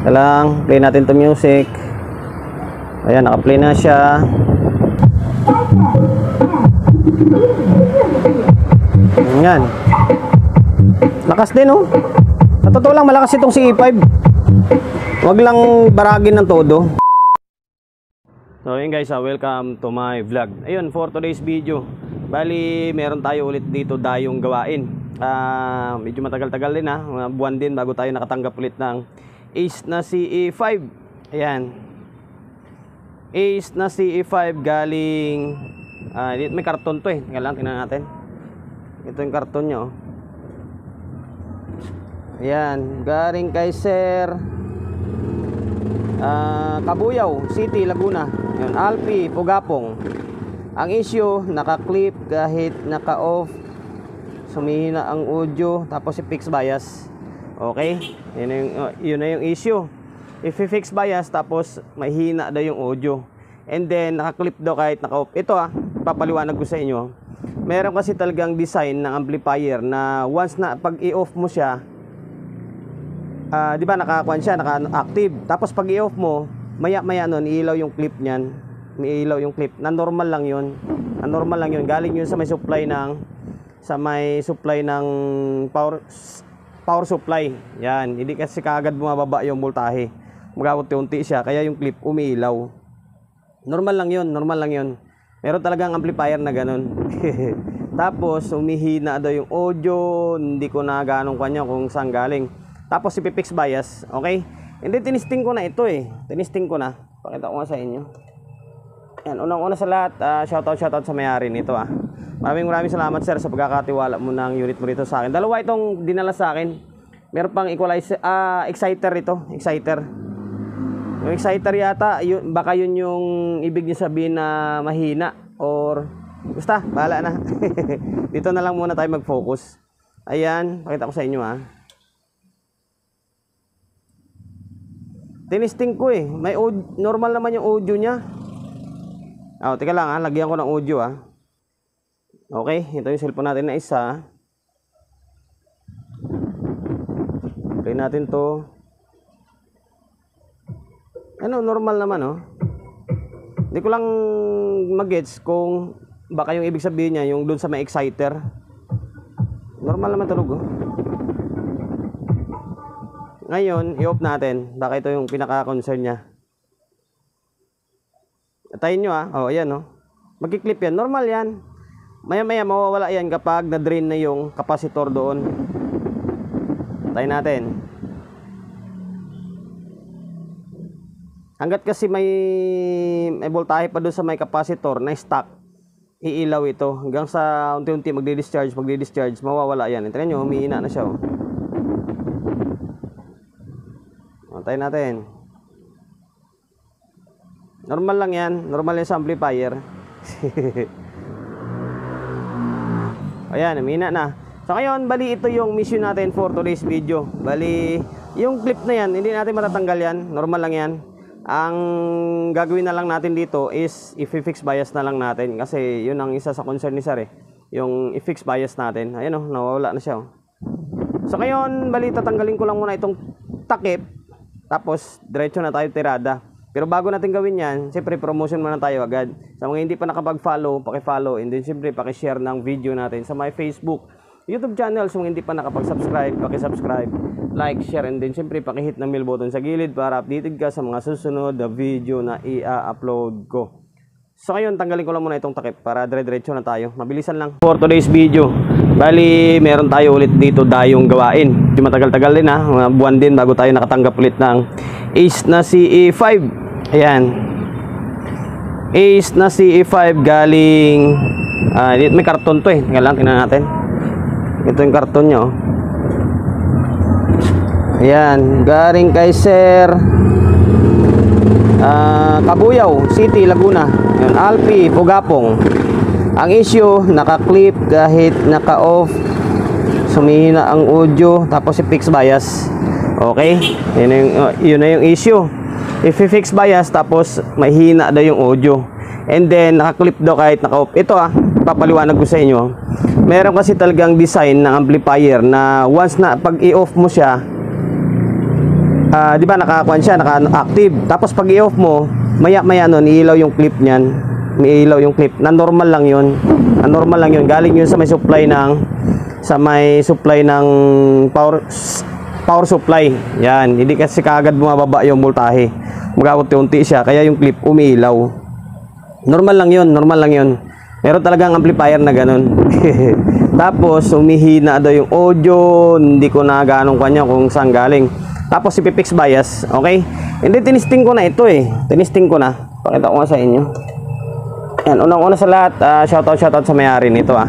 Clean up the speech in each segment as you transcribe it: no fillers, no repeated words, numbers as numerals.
Lang, play natin to music. Ayan, naka-play na siya. Ayan. Lakas din, oh. Sa totoo lang, malakas itong si E5. Wag lang baragin ng todo. So yun guys, welcome to my vlog. Ayun, for today's video, bali meron tayo ulit dito dayong gawain. Medyo matagal-tagal din, mga buwan din bago tayo nakatanggap ulit ng Ace na CE5. Ayan, Ace na CE5 galing may karton to, tingnan lang, tingnan natin. Ito yung karton nyo. Ayan, galing kay Sir Cabuyao City, Laguna. Ayan, Alpi Pugapong. Ang issue, naka-clip kahit naka-off, sumihina ang audio, tapos i-fix bias. Okay, yun na yung issue. If i-fix bias, tapos mahina daw yung audio, and then naka-clip daw kahit naka-off. Ito papaliwanag ko sa inyo. Meron kasi talagang design ng amplifier na once na pag i-off mo siya, di ba naka-kuan siya, naka-active. Tapos pag i-off mo, maya-maya nun, iilaw yung clip niyan. Iilaw yung clip. Na normal lang yun. Galing yun sa may supply ng power supply. Yan, hindi kasi kaagad bumababa yung voltahe. Mag-unti siya, kaya yung clip umiilaw. Normal lang yun. Meron talagang amplifier na ganun. Tapos umihina daw yung audio, hindi ko na ganong kanya kung saan galing. Tapos ipipix bias, okay? Hindi, tinisting ko na ito Pakita ko nga sa inyo. Yan, unang-una sa lahat, shoutout sa may-ari nito. Maraming salamat sir sa pagkakatiwala mo ng unit mo rito sa akin. Dalawa itong dinala sa akin. Meron pang equalizer, exciter ito, exciter. Yung exciter yata, baka yun yung ibig niya sabihin na mahina or basta, bahala na. Dito na lang muna tayo mag-focus. Ayan, pakita ko sa inyo Tinisting ko may normal naman yung audio niya. Teka lang lagyan ko ng audio Okay, ito yung cellphone natin na isa. Play natin to. Normal naman Hindi ko lang mag-gets kung baka yung ibig sabihin niya yung doon sa may exciter. Normal naman tunog Ngayon, i-off natin. Baka ito yung pinaka-concern niya. Atayin nyo ayan Magki-clip yan, normal yan. Maya-maya mawawala yan kapag na-drain na yung capacitor doon. Tayo natin. Hanggat kasi may voltahe pa doon sa may capacitor na stock, iilaw ito. Hanggang sa unti-unti magdi-discharge, mawawala yan. Tingnan nyo, humihina na siya Tayo natin. Normal lang yan. Normal yan sa amplifier. Ayan, humina na. So ngayon, bali ito yung mission natin for today's video. Bali, yung clip na yan, hindi natin matatanggal yan. Normal lang yan. Ang gagawin na lang natin dito is i-fix bias na lang natin. Kasi yun ang isa sa concern ni Sir yung i-fix bias natin. Ayan nawawala na siya So ngayon, bali tatanggalin ko lang muna itong takip. Tapos, diretso na tayo tirada. Pero bago natin gawin yan, siyempre promotion muna tayo agad. Sa mga hindi pa nakapag-follow, paki-follow. And then siyempre, paki-share ng video natin sa my Facebook, YouTube channel. Sa mga hindi pa nakapag-subscribe, paki-subscribe, like, share. And then siyempre, paki-hit ng bell button sa gilid para updated ka sa mga susunod na video na i-upload ko. So ngayon, tanggalin ko lang muna itong takip para dire-diretso na tayo. Mabilisan lang. For today's video, bali meron tayo ulit dito dayong gawain. Medyo matagal-tagal din mga buwan din bago tayo nakatanggap ulit ng Ace na CE5. Ayan, Ace na CE5 galing may karton to tingnan lang, tingnan natin. Ito yung karton nyo. Ayan, galing kay Sir Cabuyao City, Laguna. Ayan, Alpi Pugapong. Ang issue, naka-clip kahit naka-off, sumihina ang audio, tapos i-fix bias. Okay, yun na yung issue. If i-fix bias, tapos mahina daw yung audio, and then naka-clip daw kahit naka-off. Ito papaliwanag ko sa inyo. Meron kasi talagang design ng amplifier na once na pag i-off mo siya, di ba nakakuan siya, naka-active. Tapos pag i-off mo, maya-maya nun, iilaw yung clip niyan. Iilaw yung clip. Na normal lang 'yun. Na normal lang 'yun. Galing 'yun sa may supply ng power supply. Yan, hindi kasi kaagad bumababa yung voltahe. Magkakunti-unti siya, kaya yung clip umiilaw. Normal lang 'yun, normal lang 'yun. Meron talagang amplifier na ganun. Tapos umihina daw yung audio, hindi ko na ganong kanya kung saan galing. Tapos ipipix bias, okay? Hindi, tinisting ko na ito eh. Tinisting ko na. Pakita ko nga sa inyo. Yan, unang-una sa lahat, shoutout sa may-ari nito ah.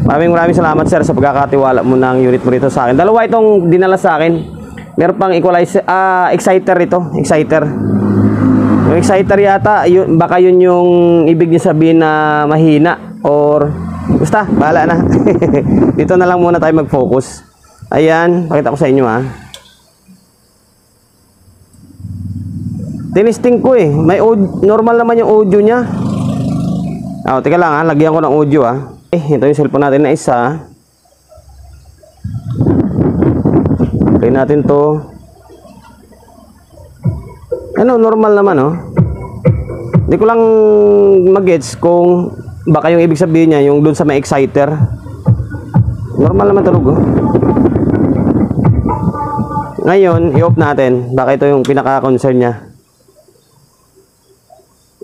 Maraming salamat sir sa pagkakatiwala mo ng unit mo rito sa akin. Dalawa itong dinala sa akin. Meron pang equalizer, exciter ito, exciter. Yung exciter yata, baka yun yung ibig niya sabihin na mahina or basta, bahala na. Dito na lang muna tayo mag-focus. Ayan, pakita ko sa inyo ah. Tinisting ko eh. Normal naman yung audio niya. Teka lang ha, lagyan ko ng audio ah. Ito yung cellphone natin na isa. Play natin to. Normal naman oh. Hindi ko lang mag-gets kung baka yung ibig sabihin niya yung doon sa may exciter. Normal naman tulog oh. Ngayon, i-off natin. Baka ito yung pinaka-concern niya.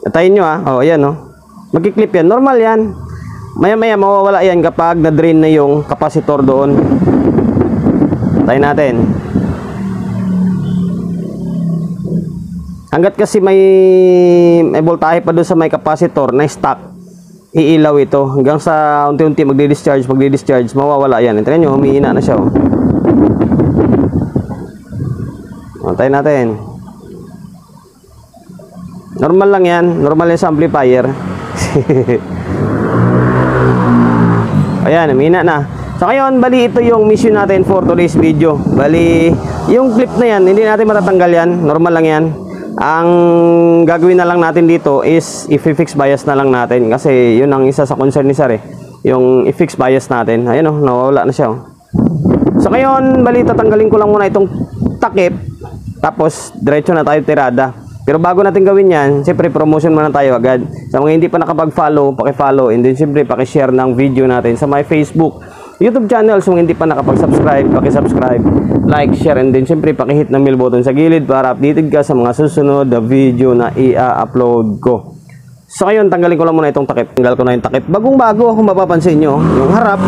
Atayin nyo ah. Ayan oh. Magkiklip yan. Normal yan. Maya-maya mawawala yan kapag na-drain na yung kapasitor doon. Atayin natin. Hanggat kasi may voltahe pa doon sa may kapasitor na stock, iilaw ito. Hanggang sa unti-unti magdi-discharge, mawawala yan. Tignan nyo, humihina na siya oh. Atayin natin. Normal lang yan. Normal yan sa amplifier. Ayan, mina na. So ngayon, bali ito yung mission natin for today's video. Bali, yung clip na yan, hindi natin matatanggal yan. Normal lang yan. Ang gagawin na lang natin dito is i-fix bias na lang natin. Kasi yun ang isa sa concern ni Sir eh. Yung i-fix bias natin. Ayan o, nawawala na siya oh. So ngayon, bali tatanggalin ko lang muna itong takip. Tapos, diretso na tayo tirada. Pero bago natin gawin yan, siyempre promotion muna tayo agad. Sa mga hindi pa nakapag-follow, paki-follow. And then siyempre paki-share ng video natin sa my Facebook, YouTube channel. So mga hindi pa nakapag-subscribe, paki-subscribe, like, share. And then siyempre paki-hit ng bell button sa gilid para updated ka sa mga susunod na video na i-upload ko. So ngayon, tanggalin ko lang muna itong takip. Tanggal ko na yung takip. Bagong-bago, kung mapapansin nyo, yung harap,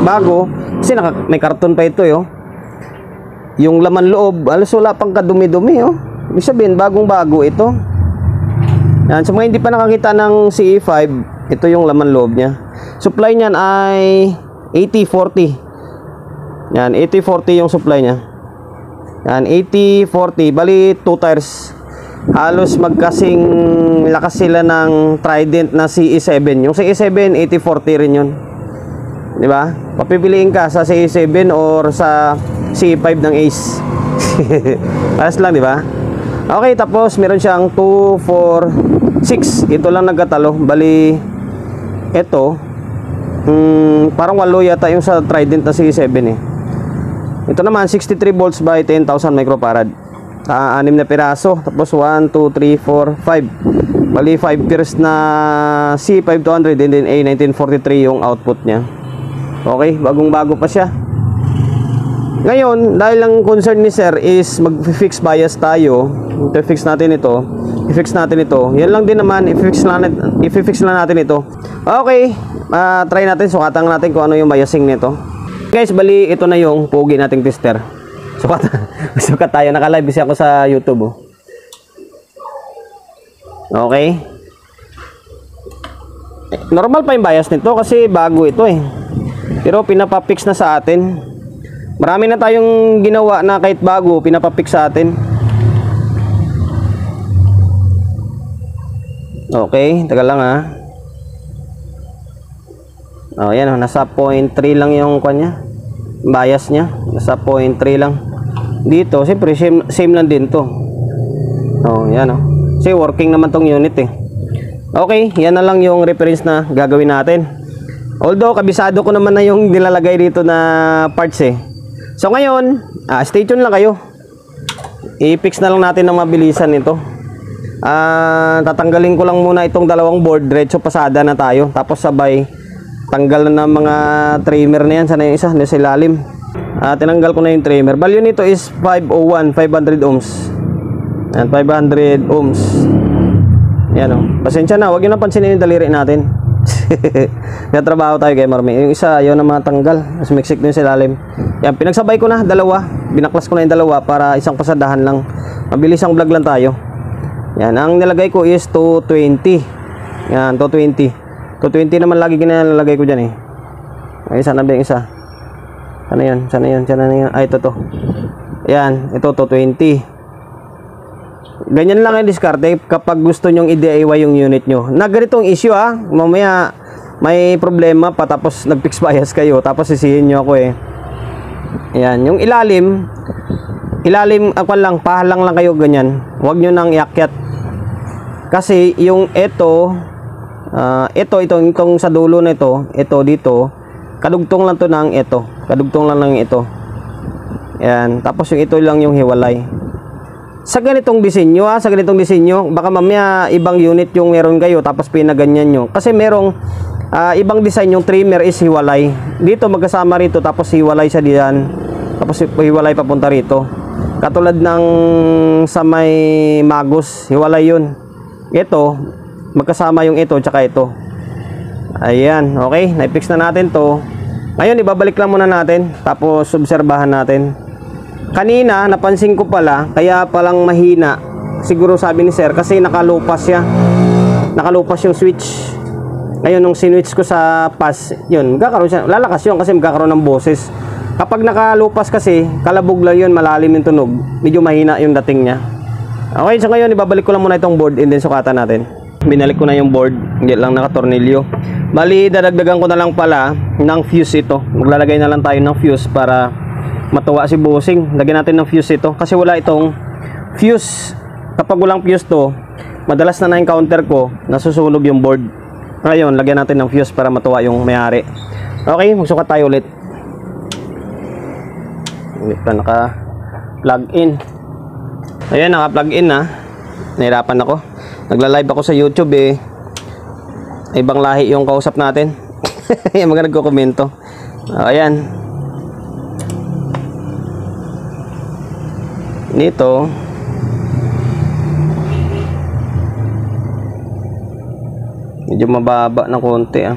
bago. Kasi may karton pa ito yo. Yung laman loob, alas wala pang kadumi-dumi oh. Ibig sabihin, bagong-bago ito. Yan, sa mga hindi pa nakakita ng CE5, ito yung laman loob niya. Supply niyan ay 80-40. Yan, 80-40 yung supply niya. Yan, 80-40. Bali, 2 tires. Halos magkasing lakas sila ng Trident na CE7. Yung CE7, 80-40 rin yun. Diba? Papipiliin ka sa CE7 or sa CE5 ng Ace. Paras lang, diba? Okay, tapos meron siyang 2, 4, 6. Ito lang nagkatalo. Bali, ito, parang 8 yata yung sa Trident na CE7 eh. Ito naman, 63 volts by 10,000 microfarad. 6 na piraso. Tapos 1, 2, 3, 4, 5. Bali, 5 pairs na C5200 and then A1943 yung output niya. Okay, bagong-bago pa siya. Ngayon, dahil ang concern ni Sir is mag-fix bias tayo, i-fix natin ito. Yan lang din naman, i-fix lang natin ito. Okay, try natin, sukatan natin kung ano yung biasing nito. Guys, bali ito na yung pogi nating tester. Sukat tayo, naka-live kasi ako sa YouTube oh. Okay. Normal pa yung bias nito kasi bago ito eh. Pero pinapapix na sa atin. Marami na tayong ginawa na kahit bago, pinapapix sa atin. Okay, tagal lang ha. Yan nasa 0.3 lang yung kanya. Bias niya, nasa 0.3 lang. Dito, siyempre same lang din to. Yan Kasi working naman tong unit eh. Okay, yan na lang yung reference na gagawin natin. Although, kabisado ko naman na yung nilalagay dito na parts eh. So ngayon, stay tuned lang kayo. i-fix na lang natin ng mabilisan ito. Tatanggalin ko lang muna itong dalawang board, diretso pasada na tayo. Tapos sabay tanggal na ng mga trimmer na yan. Sana yung isa, nasa ilalim. Tinanggal ko na yung trimmer. Value nito is 501, 500 ohms. Yan, 500 ohms. Yan o. Pasensya na, huwag nyo na pansinin yung daliri natin. May trabaho tayo kay Marmi. Yung isa, ayaw na matanggal. Mas miksik din sa ilalim. Yan, pinagsabay ko na, dalawa. Binaklas ko na yung dalawa para isang pasadahan lang. Mabilis ang vlog lang tayo. Yan, ang nilagay ko is 220. Yan, 220. 220 naman lagi ginalagay ko dyan eh. Ay, sana ba yung isa? Sana yun, sana yun, sana yun. Ay, ito to. Yan, ito 220. Ganyan lang yung diskarte kapag gusto nyong i-DIY yung unit nyo. Na ganitong issue mamaya may problema pa tapos nag-fix bias kayo tapos sisihin nyo ako eh. Ayan, yung ilalim ako lang, pahalang lang kayo ganyan. Huwag nyo nang iakyat. Kasi yung itong sa dulo na ito dito, kadugtong lang to ng ito. Kadugtong lang ng ito. Ayan, tapos yung ito lang yung hiwalay. Sa ganitong disenyo baka mamaya ibang unit yung meron kayo tapos pinaganyan nyo. Kasi merong ibang design yung trimmer is hiwalay. Dito magkasama rito tapos hiwalay siya diyan. Tapos hiwalay papunta rito. Katulad ng sa may Magus, hiwalay yun. Ito, magkasama yung ito tsaka ito. Ayan, okay, na-fix na natin to. Ngayon ibabalik lang muna natin tapos obserbahan natin. Kanina, napansin ko pala, kaya palang mahina. Siguro sabi ni sir, kasi nakalupas siya. Nakalupas yung switch. Ngayon, nung sinwitch ko sa pass, yun, magkakaroon siya. Lalakas yun kasi magkakaroon ng boses. Kapag nakalupas kasi, kalabog lang yun, malalim yung tunog. Medyo mahina yung dating niya. Okay, so ngayon, ibabalik ko lang muna itong board and then sukatan natin. Binalik ko na yung board, hindi lang nakatornilyo. Bali, dadagdagan ko na lang pala ng fuse ito. Maglalagay na lang tayo ng fuse para matuwa si bossing. Lagyan natin ng fuse ito kasi wala itong fuse. Kapag walang fuse to, madalas na na-encounter ko nasusunog yung board. Ngayon, lagyan natin ng fuse para matuwa yung may-ari. Okay, magsukat tayo ulit. Hindi pa naka-plug in. Ayan, naka-plug in na. Nahirapan ako. Nagla-live ako sa YouTube eh. Ibang lahi yung kausap natin. Yung mga nagko-komento. Ayan. Nito medyo mababa ng konti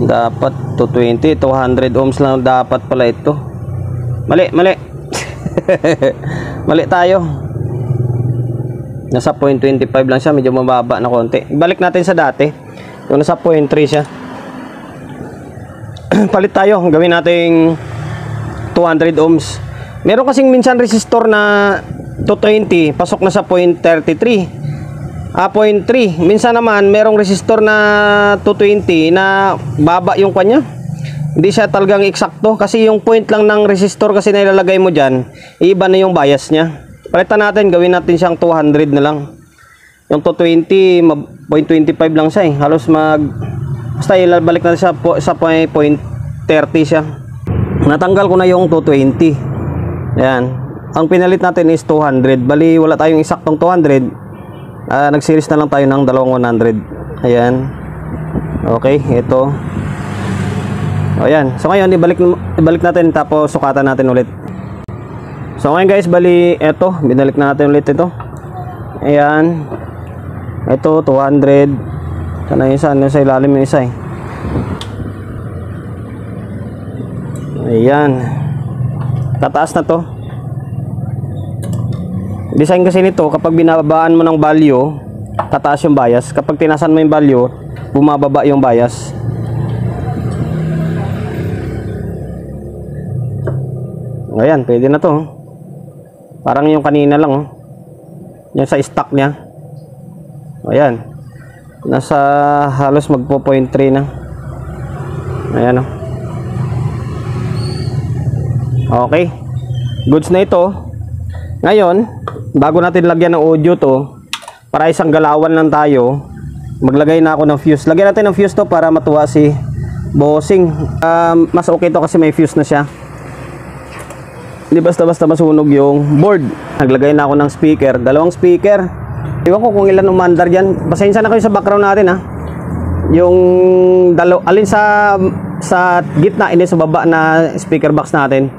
dapat 220, 200 ohms lang dapat pala ito. Mali mali tayo. Nasa 0.25 lang siya, medyo mababa na konti. Balik natin sa dati kung nasa 0.3 siya. Palit tayo, gawin nating 200 ohms. Meron kasing minsan resistor na 220, pasok na sa 0.33. 0.3. Minsan naman merong resistor na 220 na baba yung kanya. Hindi siya talagang eksakto kasi yung point lang ng resistor kasi na ilalagay mo diyan, iba na yung bias niya. Palitan natin, gawin natin siyang 200 na lang. Yung 220, 0.25 lang siya eh. Halos basta ilabalik natin sa 0.30 siya. Natanggal ko na yung 220. Ayan. Ang pinalit natin is 200. Bali, wala tayong eksaktong 200. Nag-series na lang tayo ng dalawang 100. Ayan. Okay, ito. Ayan. So ngayon, ibalik natin tapos sukatan natin ulit. So ngayon guys, bali, ito. Binalik na natin ulit ito. Ayan. Ito, 200. Sana yung isa, sa ilalim yung isa eh. Ayan. Tataas na to. Design kasi nito, kapag binababaan mo ng value, tataas yung bias. Kapag tinasan mo yung value, bumababa yung bias. Ayan, pwede na to. Parang yung kanina lang. Yung sa stock niya. Ayan. Nasa halos magpo 0.3 na. Ayan o. Okay. Goods na ito. Ngayon, bago natin lagyan ng audio to, para isang galawan lang tayo, maglagay na ako ng fuse. Lagyan natin ng fuse to para matuwa si bossing. Mas okay to kasi may fuse na siya. Hindi basta-basta masunog yung board. Naglagay na ako ng speaker, dalawang speaker. Iwan ko kung ilan umandar dyan. Pasensya na kayo sa background natin ha. Yung alin sa gitna, hindi sa baba na speaker box natin.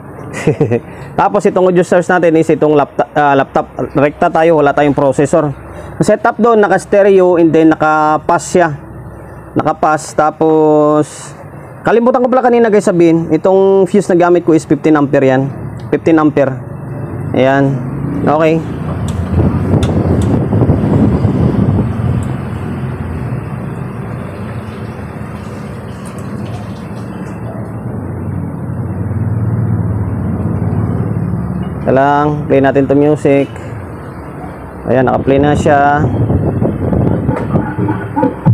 Tapos itong audio source natin is itong laptop. Rekta tayo, wala tayong processor. Setup doon, naka-stereo and then naka-pass siya. Naka-pass. Tapos kalimutan ko pala kanina guys sabihin, itong fuse na gamit ko is 15 ampere yan. 15 ampere. Ayan. Okay. Lang, play natin to music. Ayan, naka-play na siya.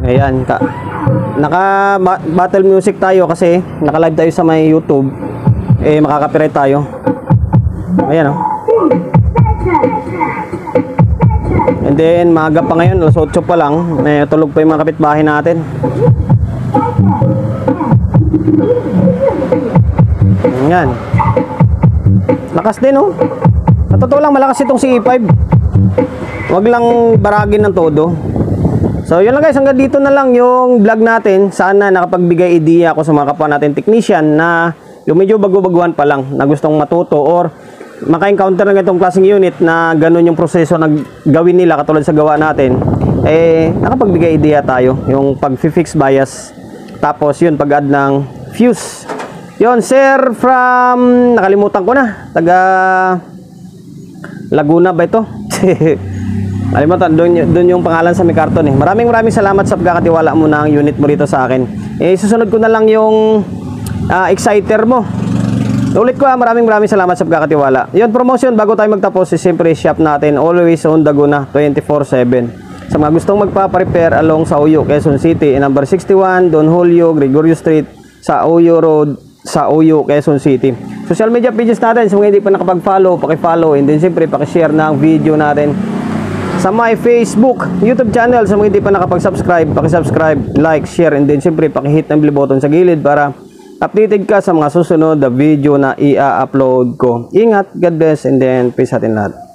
Ayan, naka battle music tayo kasi naka-live tayo sa may YouTube. Eh, makaka-copyright tayo. Ayan, oh. And then, maaga pa ngayon, alas 8 pa lang. Eh, tulog pa yung mga kapitbahay natin. Ayan. Lakas din oh. Sa totoo lang malakas itong CE5. Wag lang baragin ng todo. So yun lang guys, hanggang dito na lang yung vlog natin. Sana nakapagbigay idea ako sa mga kapwa natin technician na yung medyo bago-baguhan pa lang na gustong matuto or maka-encounter ng itong klaseng unit na ganun yung proseso na gawin nila katulad sa gawa natin. Eh nakapagbigay idea tayo yung pag-fix bias. Tapos yun pag-add ng fuse. Yon, sir from nakalimutan ko na. Taga Laguna ba ito? Nakalimutan doon yung pangalan sa may karton eh. Maraming salamat sa pagkakatiwala mo ng unit mo rito sa akin. Eh susunod ko na lang yung exciter mo. Ulit ko maraming salamat sa pagkakatiwala. Yon, promotion bago tayo magtapos is siyempre shop natin always on Laguna 24/7. Sa mga gustong magpa-repair along sa Uyo, Quezon City, number 61 Don Julio Gregorio Street sa Uyo Road sa Uyo, Quezon City. Social media pages natin, sa mga hindi pa nakapag-follow, paki-follow, and then siyempre paki-share ng video natin sa my Facebook, YouTube channel. Sa mga hindi pa nakapag-subscribe, paki-subscribe, like, share, and then siyempre paki-hit ng bell button sa gilid para updated ka sa mga susunod na video na i-upload ko. Ingat, God bless, and then peace atin lahat.